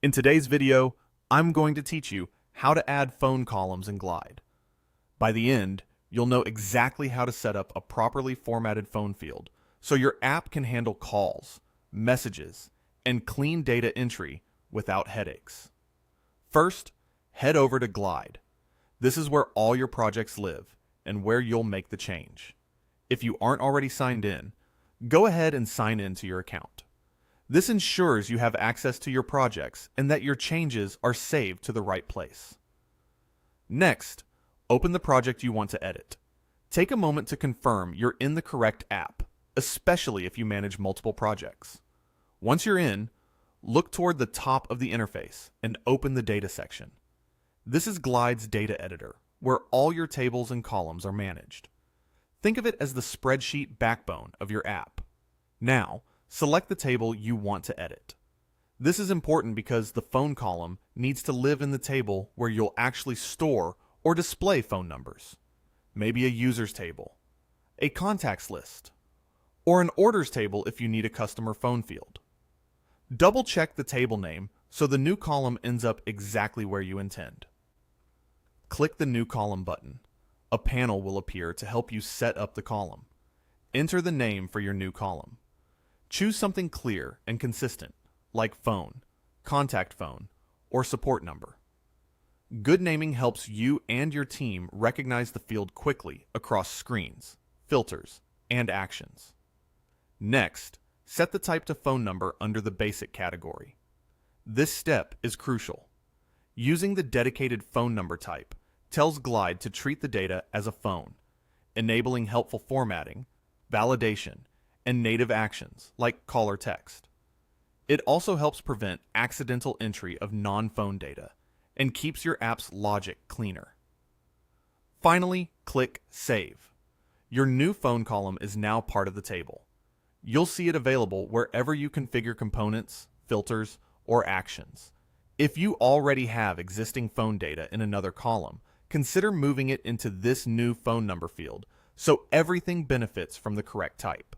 In today's video, I'm going to teach you how to add phone columns in Glide. By the end, you'll know exactly how to set up a properly formatted phone field so your app can handle calls, messages, and clean data entry without headaches. First, head over to Glide. This is where all your projects live and where you'll make the change. If you aren't already signed in, go ahead and sign in to your account. This ensures you have access to your projects and that your changes are saved to the right place. Next, open the project you want to edit. Take a moment to confirm you're in the correct app, especially if you manage multiple projects. Once you're in, look toward the top of the interface and open the Data section. This is Glide's data editor, where all your tables and columns are managed. Think of it as the spreadsheet backbone of your app. Now, select the table you want to edit. This is important because the phone column needs to live in the table where you'll actually store or display phone numbers. Maybe a users table, a contacts list, or an orders table if you need a customer phone field. Double check the table name so the new column ends up exactly where you intend. Click the New Column button. A panel will appear to help you set up the column. Enter the name for your new column. Choose something clear and consistent, like phone, contact phone, or support number. Good naming helps you and your team recognize the field quickly across screens, filters, and actions. Next, set the type to phone number under the basic category. This step is crucial. Using the dedicated phone number type tells Glide to treat the data as a phone, enabling helpful formatting, validation, and native actions like call or text. It also helps prevent accidental entry of non-phone data and keeps your app's logic cleaner. Finally, click Save. Your new phone column is now part of the table. You'll see it available wherever you configure components, filters, or actions. If you already have existing phone data in another column, consider moving it into this new phone number field so everything benefits from the correct type.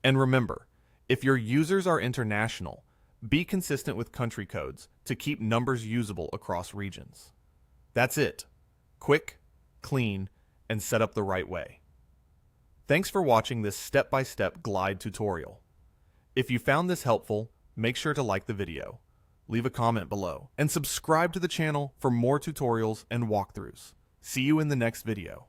And remember, if your users are international, be consistent with country codes to keep numbers usable across regions. That's it. Quick, clean, and set up the right way. Thanks for watching this step-by-step Glide tutorial. If you found this helpful, make sure to like the video, leave a comment below, and subscribe to the channel for more tutorials and walkthroughs. See you in the next video.